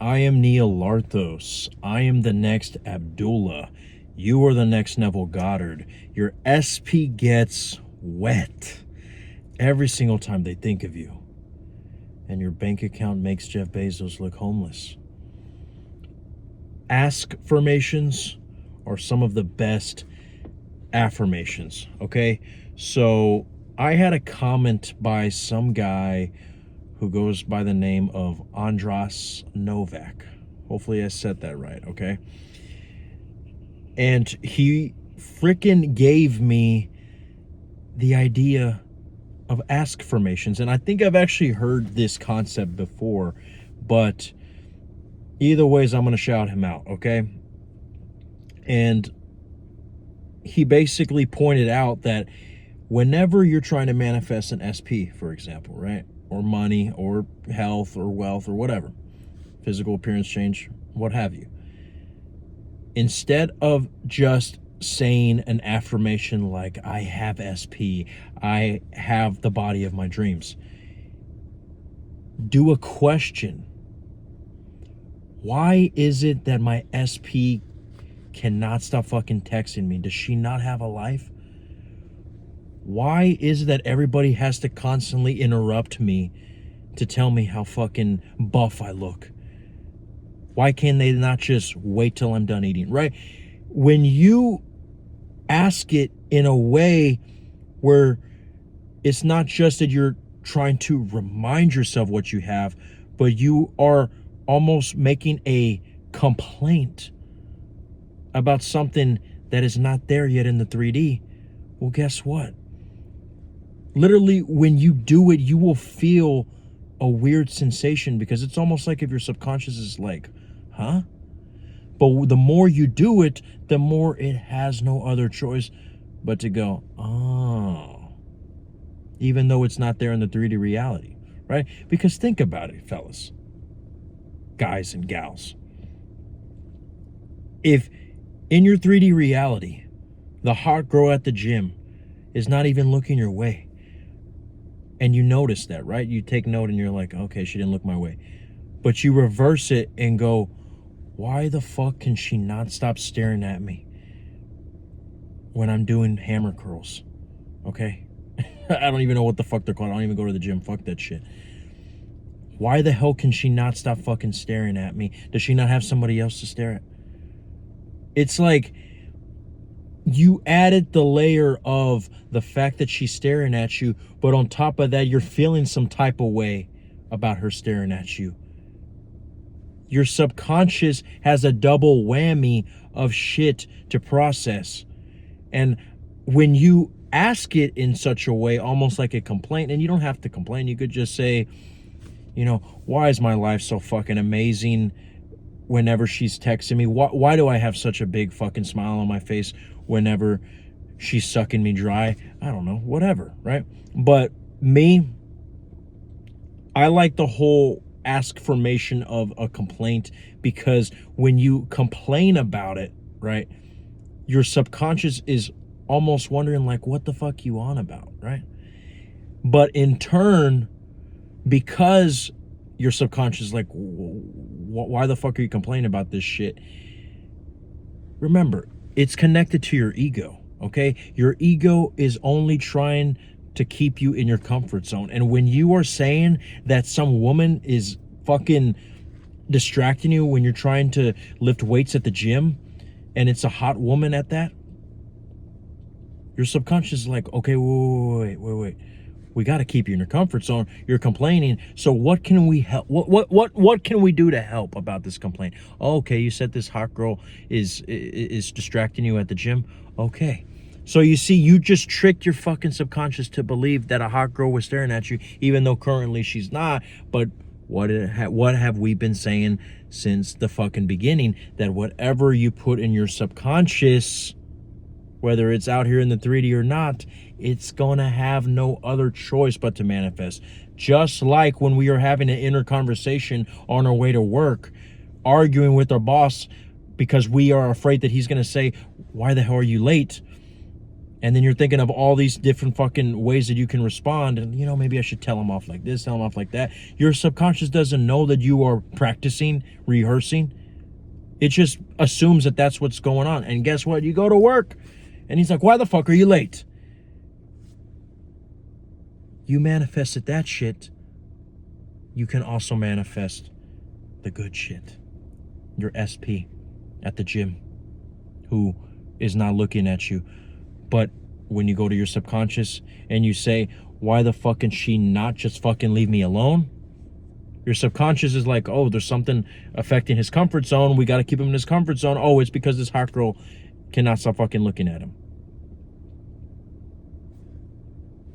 I am Neil Larthos. I am the next Abdullah. You are the next Neville Goddard. Your SP gets wet every single time they think of you. And your bank account makes Jeff Bezos look homeless. ASK-ffirmations are some of the best affirmations, okay? So I had a comment by some guy who goes by the name of Andras Novak. Hopefully I said that right, okay? And he freaking gave me the idea of ASK-ffirmations. And I think I've actually heard this concept before, but either ways, I'm going to shout him out, okay? And he basically pointed out that whenever you're trying to manifest an SP, for example, right? Or money, or health, or wealth, or whatever, physical appearance change, what have you, instead of just saying an affirmation like, I have SP, I have the body of my dreams, do a question. Why is it that my SP cannot stop fucking texting me? Does she not have a life? Why is it that everybody has to constantly interrupt me to tell me how fucking buff I look? Why can't they not just wait till I'm done eating, right? When you ask it in a way where it's not just that you're trying to remind yourself what you have, but you are almost making a complaint about something that is not there yet in the 3D, well, guess what? Literally, when you do it, you will feel a weird sensation, because it's almost like if your subconscious is like, huh? But the more you do it, the more it has no other choice but to go, oh, even though it's not there in the 3D reality, right? Because think about it, fellas, guys and gals. If in your 3D reality, the hot girl at the gym is not even looking your way, and you notice that, right? You take note and you're like, okay, she didn't look my way. But you reverse it and go, why the fuck can she not stop staring at me when I'm doing hammer curls? Okay? I don't even know what the fuck they're called. I don't even go to the gym. Fuck that shit. Why the hell can she not stop fucking staring at me? Does she not have somebody else to stare at? It's like you added the layer of the fact that she's staring at you, but on top of that, you're feeling some type of way about her staring at you. Your subconscious has a double whammy of shit to process. And when you ask it in such a way, almost like a complaint, and you don't have to complain, you could just say, you know, why is my life so fucking amazing whenever she's texting me? Why do I have such a big fucking smile on my face whenever she's sucking me dry? I don't know, whatever, right? But me, I like the whole ASK-ffirmation of a complaint, because when you complain about it, right, your subconscious is almost wondering like, what the fuck you on about, right? But in turn, because your subconscious is like, why the fuck are you complaining about this shit? Remember, it's connected to your ego, okay? Your ego is only trying to keep you in your comfort zone. And when you are saying that some woman is fucking distracting you when you're trying to lift weights at the gym, and it's a hot woman at that, your subconscious is like, okay, wait. We got to keep you in your comfort zone. You're complaining. So what can we help? What can we do to help about this complaint? Okay, you said this hot girl is distracting you at the gym. Okay. So you see, you just tricked your fucking subconscious to believe that a hot girl was staring at you, even though currently she's not. But what have we been saying since the fucking beginning? That whatever you put in your subconscious, whether it's out here in the 3D or not, it's going to have no other choice but to manifest. Just like when we are having an inner conversation on our way to work, arguing with our boss because we are afraid that he's going to say, why the hell are you late? And then you're thinking of all these different fucking ways that you can respond. And, maybe I should tell him off like this, tell him off like that. Your subconscious doesn't know that you are practicing, rehearsing. It just assumes that that's what's going on. And guess what? You go to work and he's like, why the fuck are you late? You manifested that shit. You can also manifest the good shit. Your SP at the gym who is not looking at you. But when you go to your subconscious and you say, why the fuck can she not just fucking leave me alone? Your subconscious is like, oh, there's something affecting his comfort zone. We got to keep him in his comfort zone. Oh, it's because this hot girl cannot stop fucking looking at him.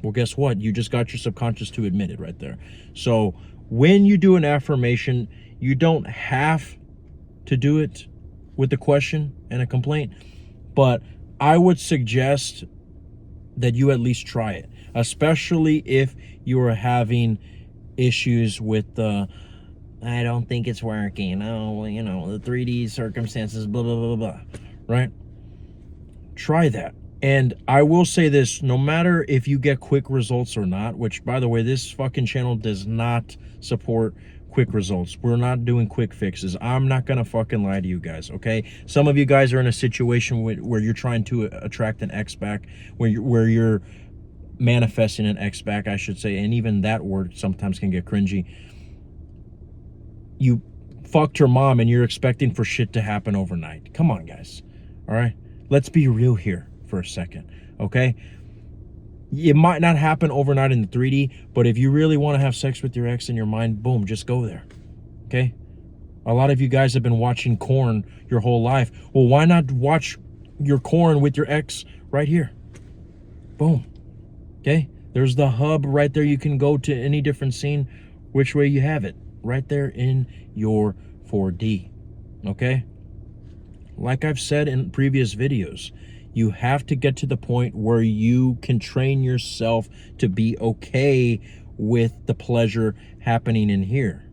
Well, guess what? You just got your subconscious to admit it right there. So when you do an affirmation, you don't have to do it with a question and a complaint, but I would suggest that you at least try it, especially if you are having issues with the, I don't think it's working, the 3D circumstances, blah, blah, blah, blah, right? Try that. And I will say this, no matter if you get quick results or not, which, by the way, this fucking channel does not support quick results. We're not doing quick fixes. I'm not gonna fucking lie to you guys, okay? Some of you guys are in a situation where you're trying to attract an ex back, where you're manifesting an ex back, I should say, and even that word sometimes can get cringy. You fucked your mom and you're expecting for shit to happen overnight. Come on, guys, all right? Let's be real here for a second, okay? It might not happen overnight in the 3D, but if you really want to have sex with your ex in your mind, boom, just go there, okay? A lot of you guys have been watching Korn your whole life. Well, why not watch your Korn with your ex right here? Boom, okay? There's the hub right there. You can go to any different scene, which way you have it, right there in your 4D, okay? Like I've said in previous videos, you have to get to the point where you can train yourself to be okay with the pleasure happening in here.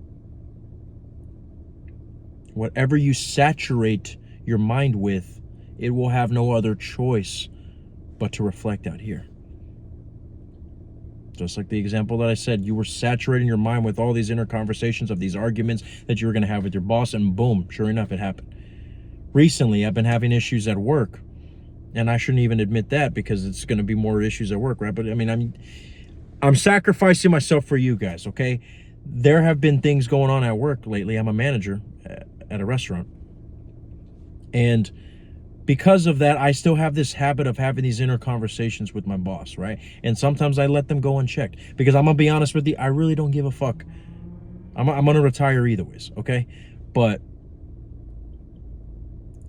Whatever you saturate your mind with, it will have no other choice but to reflect out here. Just like the example that I said, you were saturating your mind with all these inner conversations of these arguments that you were going to have with your boss, and boom, sure enough, it happened. Recently, I've been having issues at work. And I shouldn't even admit that because it's going to be more issues at work, right? But I mean, I'm sacrificing myself for you guys, okay? There have been things going on at work lately. I'm a manager at a restaurant. And because of that, I still have this habit of having these inner conversations with my boss, right? And sometimes I let them go unchecked because I'm going to be honest with you, I really don't give a fuck. I'm going to retire either ways, okay? But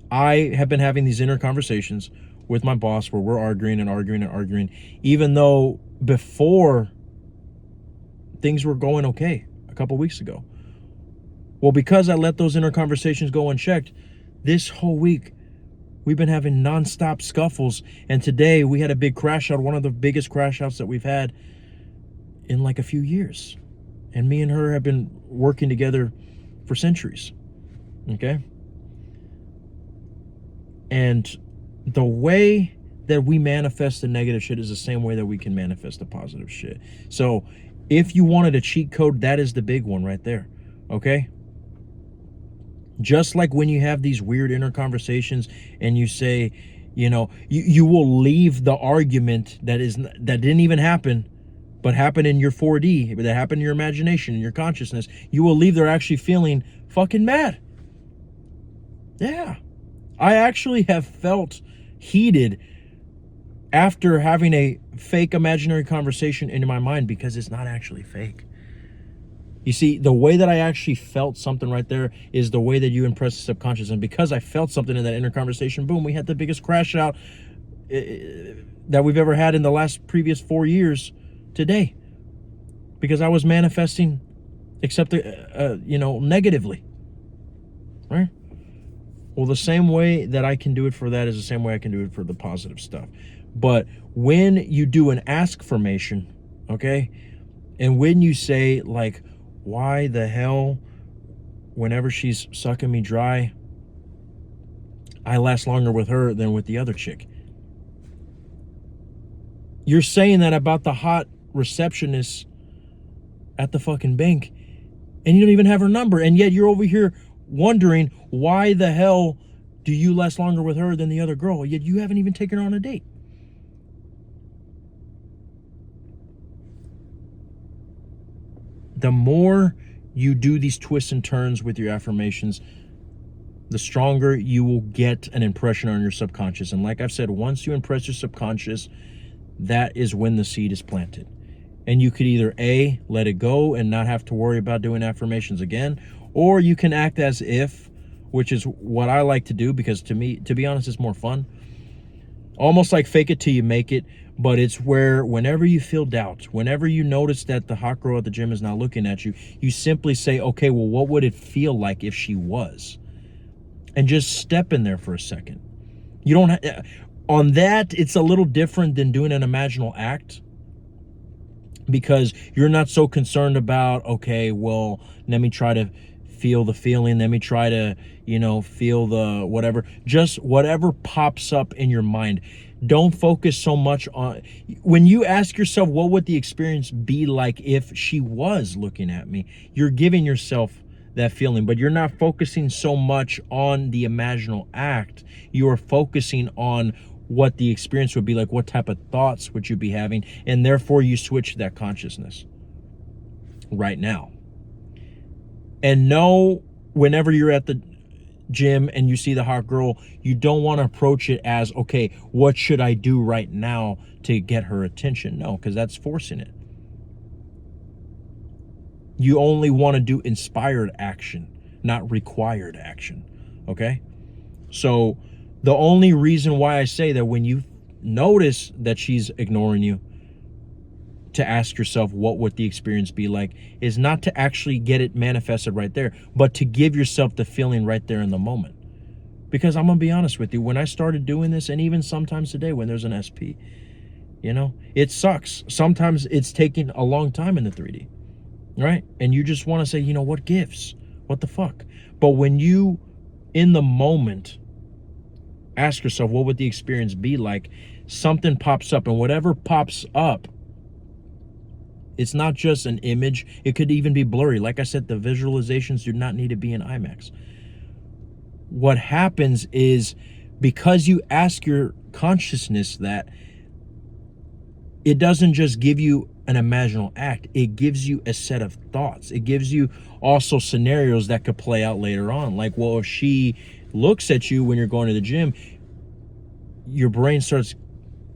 I have been having these inner conversations with my boss where we're arguing and arguing and arguing, even though before things were going okay a couple weeks ago. Well, because I let those inner conversations go unchecked, this whole week we've been having nonstop scuffles, and today we had a big crash out, one of the biggest crash outs that we've had in like a few years. And me and her have been working together for centuries, okay? And the way that we manifest the negative shit is the same way that we can manifest the positive shit. So if you wanted a cheat code, that is the big one right there, okay? Just like when you have these weird inner conversations and you say, you will leave the argument that didn't even happen, but happened in your 4D, that happened in your imagination, in your consciousness. You will leave there actually feeling fucking mad. Yeah. I actually have felt heated after having a fake imaginary conversation in my mind because it's not actually fake. You see, the way that I actually felt something right there is the way that you impress the subconscious. And because I felt something in that inner conversation, boom, we had the biggest crash out that we've ever had in the previous 4 years today. Because I was manifesting, except, negatively, right? Well, the same way that I can do it for that is the same way I can do it for the positive stuff. But when you do an ASK-ffirmation, okay, and when you say, like, why the hell, whenever she's sucking me dry, I last longer with her than with the other chick. You're saying that about the hot receptionist at the fucking bank, and you don't even have her number, and yet you're over here wondering why the hell do you last longer with her than the other girl, yet you haven't even taken her on a date. The more you do these twists and turns with your affirmations, the stronger you will get an impression on your subconscious. And like I've said, once you impress your subconscious, that is when the seed is planted. And you could either A, let it go and not have to worry about doing affirmations again, or you can act as if, which is what I like to do, because to me, to be honest, it's more fun. Almost like fake it till you make it, but it's where whenever you feel doubt, whenever you notice that the hot girl at the gym is not looking at you, you simply say, okay, well, what would it feel like if she was? And just step in there for a second. You don't on that, it's a little different than doing an imaginal act, because you're not so concerned about, okay, well, let me try to feel the feeling. Let me try to, feel the whatever. Just whatever pops up in your mind. Don't focus so much on, when you ask yourself, what would the experience be like if she was looking at me? You're giving yourself that feeling, but you're not focusing so much on the imaginal act. You are focusing on what the experience would be like, what type of thoughts would you be having, and therefore you switch that consciousness right now. And know, whenever you're at the gym and you see the hot girl, you don't want to approach it as, okay, what should I do right now to get her attention? No, because that's forcing it. You only want to do inspired action, not required action. Okay? So the only reason why I say that when you notice that she's ignoring you, to ask yourself what would the experience be like, is not to actually get it manifested right there, but to give yourself the feeling right there in the moment. Because I'm gonna be honest with you, when I started doing this, and even sometimes today when there's an SP, it sucks. Sometimes it's taking a long time in the 3D, right? And you just want to say, what gives? What the fuck? But when you, in the moment, ask yourself, what would the experience be like? Something pops up, and whatever pops up, it's not just an image. It could even be blurry. Like I said, the visualizations do not need to be in IMAX. What happens is, because you ask your consciousness that, it doesn't just give you an imaginal act. It gives you a set of thoughts. It gives you also scenarios that could play out later on. Like, well, if she looks at you when you're going to the gym, your brain starts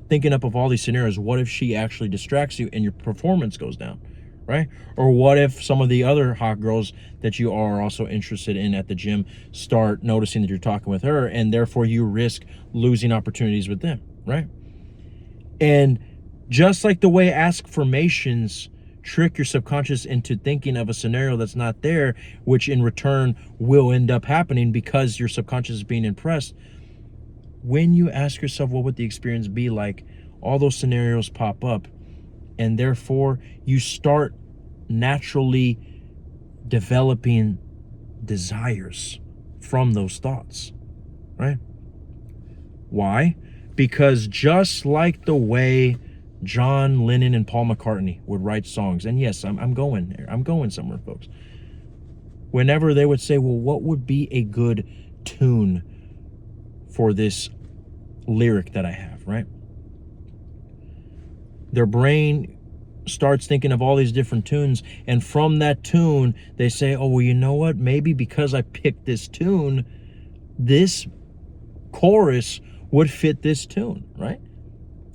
thinking up of all these scenarios. What if she actually distracts you and your performance goes down, right? Or what if some of the other hot girls that you are also interested in at the gym start noticing that you're talking with her, and therefore you risk losing opportunities with them, right? And just like the way ASK-ffirmations trick your subconscious into thinking of a scenario that's not there, which in return will end up happening because your subconscious is being impressed, when you ask yourself what would the experience be like, all those scenarios pop up, and therefore you start naturally developing desires from those thoughts, right? Why? Because just like the way John Lennon and Paul McCartney would write songs, and yes, I'm going there. I'm going somewhere, folks. Whenever they would say, well, what would be a good tune for this lyric that I have, right? Their brain starts thinking of all these different tunes, and from that tune, they say, oh, well, you know what? Maybe because I picked this tune, this chorus would fit this tune, right?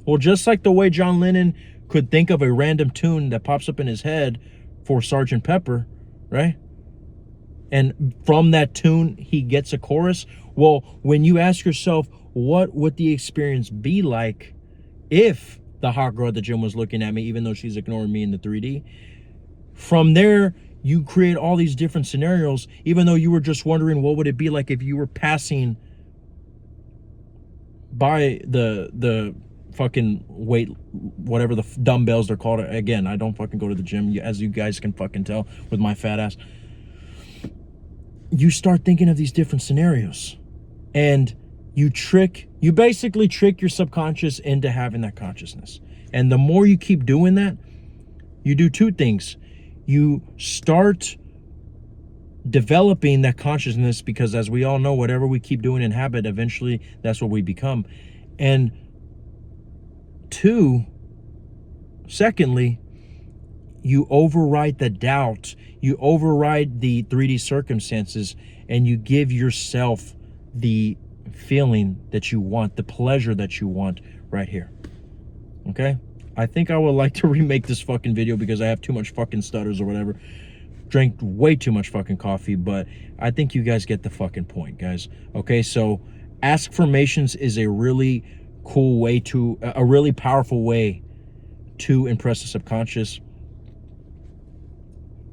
Well, just like the way John Lennon could think of a random tune that pops up in his head for Sgt. Pepper, right? And from that tune, he gets a chorus. Well, when you ask yourself, what would the experience be like if the hot girl at the gym was looking at me, even though she's ignoring me in the 3D? From there, you create all these different scenarios, even though you were just wondering what would it be like if you were passing by the fucking weight, whatever the dumbbells they're called. Again, I don't fucking go to the gym, as you guys can fucking tell with my fat ass. You start thinking of these different scenarios, and you basically trick your subconscious into having that consciousness, And the more you keep doing that, you do two things. You start developing that consciousness, because as we all know, whatever we keep doing in habit, eventually that's what we become. And secondly, you override the doubt, you override the 3D circumstances, and you give yourself the feeling that you want, the pleasure that you want right here. Okay? I think I would like to remake this fucking video because I have too much fucking stutters or whatever. Drank way too much fucking coffee, but I think you guys get the fucking point, guys. Okay, so ASK-ffirmations is a really cool way to, a really powerful way to impress the subconscious.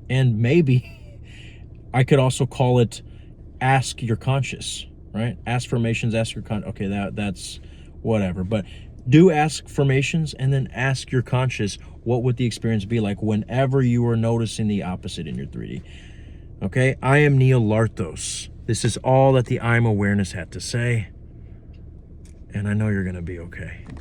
And maybe I could also call it ask your conscious, right? ASK-ffirmations, ask your conscious. Okay, that's whatever. But do ASK-ffirmations and then ask your conscious, what would the experience be like whenever you are noticing the opposite in your 3D? Okay, I am Neil Larthos. This is all that the I'm Awareness had to say. And I know you're going to be okay.